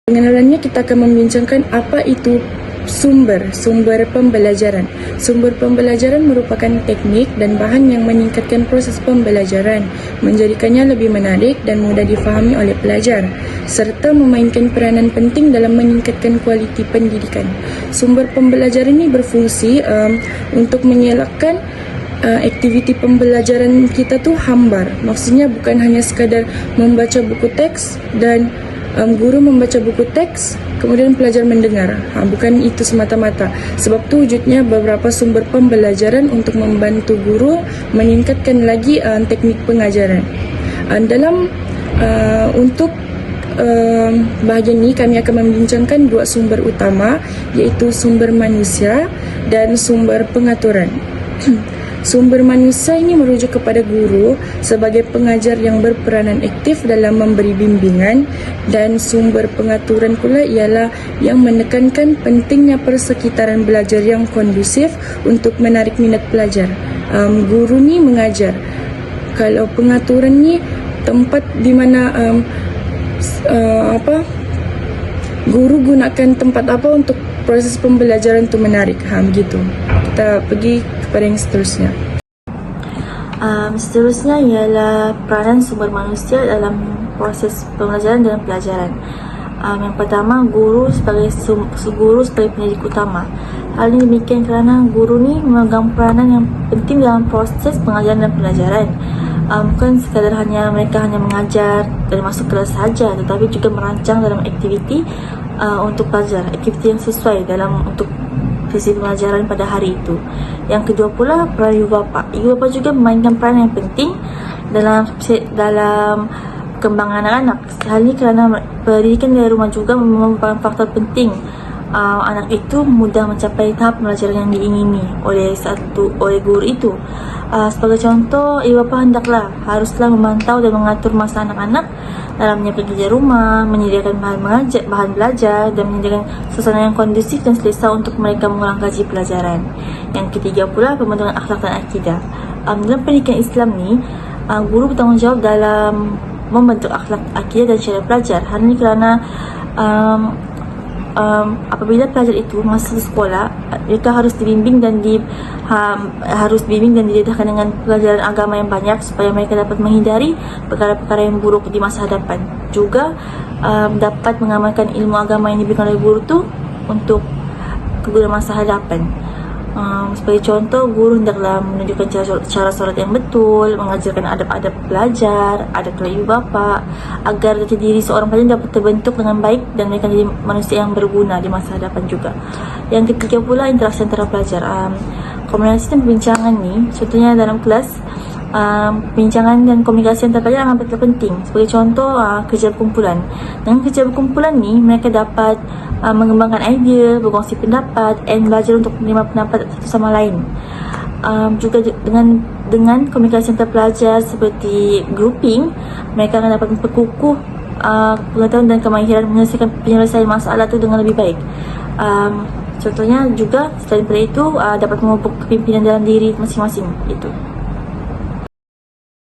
Pengenalannya kita akan membincangkan apa itu sumber pembelajaran. Sumber pembelajaran merupakan teknik dan bahan yang meningkatkan proses pembelajaran, menjadikannya lebih menarik dan mudah difahami oleh pelajar, serta memainkan peranan penting dalam meningkatkan kualiti pendidikan. Sumber pembelajaran ini berfungsi untuk mengelakkan aktiviti pembelajaran kita tu hambar. Maksudnya bukan hanya sekadar membaca buku teks dan guru membaca buku teks, kemudian pelajar mendengar. Bukan itu semata-mata. Sebab tu wujudnya beberapa sumber pembelajaran untuk membantu guru meningkatkan lagi teknik pengajaran. Untuk bahagian ini kami akan membincangkan dua sumber utama, iaitu sumber manusia dan sumber pengaturan. Sumber manusia ini merujuk kepada guru sebagai pengajar yang berperanan aktif dalam memberi bimbingan, dan sumber pengaturan pula ialah yang menekankan pentingnya persekitaran belajar yang kondusif untuk menarik minat pelajar. Guru ni mengajar. Kalau pengaturan ni tempat di mana guru gunakan tempat apa untuk proses pembelajaran tu menarik. Begitu. Kita pergi kepada yang seterusnya. Seterusnya ialah peranan sumber manusia dalam proses pembelajaran dan pelajaran. Yang pertama, guru sebagai pendidik utama. Hal ini demikian kerana guru ni memegang peranan yang penting dalam proses pengajaran dan pelajaran. Bukan sekadar mereka hanya mengajar dan masuk kelas saja, tetapi juga merancang dalam aktiviti untuk pelajar, aktiviti yang sesuai untuk sesi pelajaran pada hari itu. Yang kedua pula, peran ibu bapa. Ibu bapa juga memainkan peran yang penting dalam kembangan anak-anak. Hal ini kerana pendidikan dari rumah juga merupakan faktor penting anak itu mudah mencapai tahap pembelajaran yang diingini oleh guru itu. Sebagai contoh, ibu bapa haruslah memantau dan mengatur masa anak-anak dalam menyiapkan kerja rumah, menyediakan bahan belajar, dan menyediakan suasana yang kondusif dan selesa untuk mereka mengulang kaji pelajaran. Yang ketiga pula, pembentukan akhlak dan akidah. Dalam pendidikan Islam ni, guru bertanggungjawab dalam membentuk akhlak, akidah dan cara belajar. Hal ini kerana apabila pelajar itu masuk sekolah, mereka harus dibimbing dan didedahkan dengan pelajaran agama yang banyak supaya mereka dapat menghindari perkara-perkara yang buruk di masa hadapan. Juga dapat mengamalkan ilmu agama yang diberikan oleh guru tu untuk kegunaan masa hadapan. Sebagai contoh, guru hendaklah menunjukkan cara solat yang betul, mengajarkan adab-adab belajar, adab kepada ibu bapa, agar jati diri seorang pelajar dapat terbentuk dengan baik dan mereka menjadi manusia yang berguna di masa hadapan juga. Yang ketiga pula, interaksi antara pelajar. Komunikasi dan perbincangan ni, contohnya dalam kelas, perbincangan dan komunikasi antara pelajar amat penting. Sebagai contoh, kerja berkumpulan. Dengan kerja berkumpulan ni, mereka dapat mengembangkan idea, berkongsi pendapat, dan belajar untuk menerima pendapat satu sama lain. Juga dengan komunikasi antar pelajar seperti grouping, mereka akan dapat memperkukuh pengetahuan dan kemahiran penyelesaian masalah itu dengan lebih baik. Contohnya juga selain daripada itu, dapat memupuk kepimpinan dalam diri masing-masing. Itu.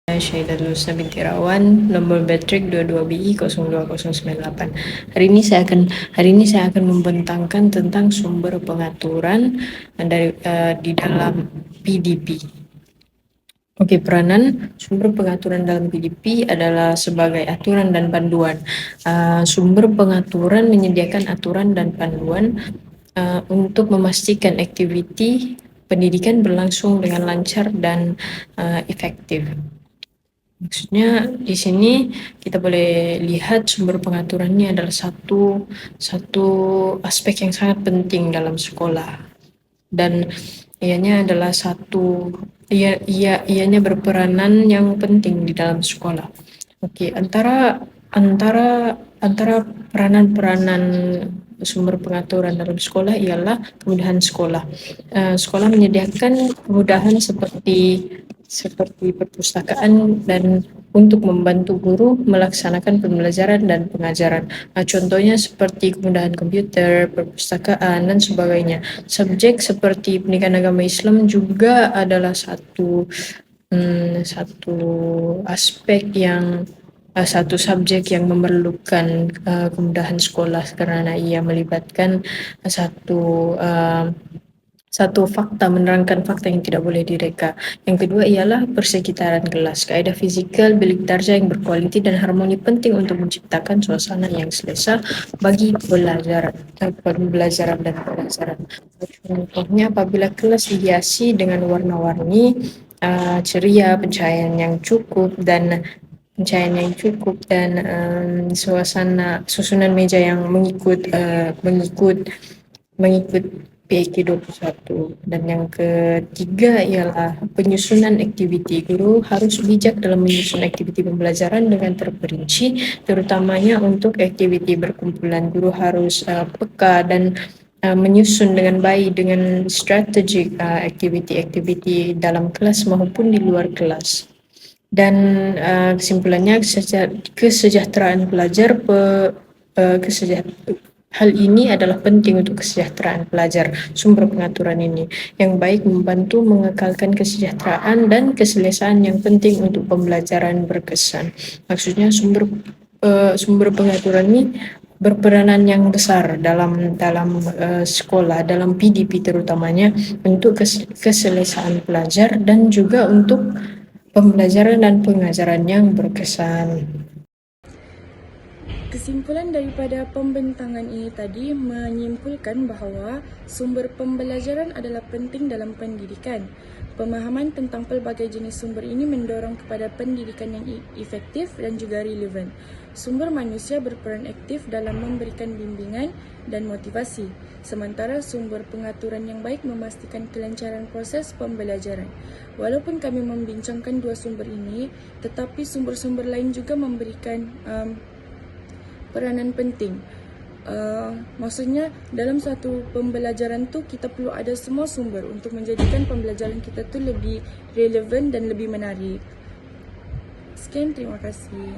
Syahidah Lusna binti Rawan, nomor batrik 22BI 02098. Hari ini saya akan membentangkan tentang sumber pengaturan di dalam PDP. Oke, peranan sumber pengaturan dalam PDP adalah sebagai aturan dan panduan. Sumber pengaturan menyediakan aturan dan panduan untuk memastikan aktiviti pendidikan berlangsung dengan lancar dan efektif. Maksudnya di sini kita boleh lihat sumber pengaturannya adalah satu aspek yang sangat penting dalam sekolah, dan ianya berperanan yang penting di dalam sekolah. Oke, antara peranan sumber pengaturan dalam sekolah ialah kemudahan sekolah. Sekolah menyediakan kemudahan seperti perpustakaan dan untuk membantu guru melaksanakan pembelajaran dan pengajaran. Contohnya seperti kemudahan komputer, perpustakaan, dan sebagainya. Subjek seperti pendidikan agama Islam juga adalah satu aspek yang satu subjek yang memerlukan kemudahan sekolah karena ia melibatkan satu fakta, menerangkan fakta yang tidak boleh direka. Yang kedua ialah persekitaran kelas. Kaedah fizikal, bilik darjah yang berkualiti dan harmoni penting untuk menciptakan suasana yang selesa bagi pembelajaran dan pelajaran. Contohnya apabila kelas dihiasi dengan warna-warni, ceria, pencahayaan yang cukup dan susunan meja yang mengikut PAK 21. Dan yang ketiga ialah penyusunan aktiviti. Guru harus bijak dalam menyusun aktiviti pembelajaran dengan terperinci, terutamanya untuk aktiviti berkumpulan. Guru harus peka dan menyusun dengan baik dengan strategik aktiviti-aktiviti dalam kelas maupun di luar kelas. Dan kesimpulannya, kesejahteraan pelajar hal ini adalah penting untuk kesejahteraan pelajar. Sumber pengaturan ini yang baik membantu mengekalkan kesejahteraan dan keselesaan yang penting untuk pembelajaran berkesan. Maksudnya sumber pengaturan ini berperanan yang besar dalam sekolah, dalam PDP terutamanya, untuk keselesaan pelajar dan juga untuk pembelajaran dan pengajaran yang berkesan. Kesimpulan daripada pembentangan ini tadi menyimpulkan bahawa sumber pembelajaran adalah penting dalam pendidikan. Pemahaman tentang pelbagai jenis sumber ini mendorong kepada pendidikan yang efektif dan juga relevan. Sumber manusia berperan aktif dalam memberikan bimbingan dan motivasi, sementara sumber pengaturan yang baik memastikan kelancaran proses pembelajaran. Walaupun kami membincangkan dua sumber ini, tetapi sumber-sumber lain juga memberikan peranan penting. Maksudnya dalam satu pembelajaran tu kita perlu ada semua sumber untuk menjadikan pembelajaran kita tu lebih relevan dan lebih menarik. Sekian, terima kasih.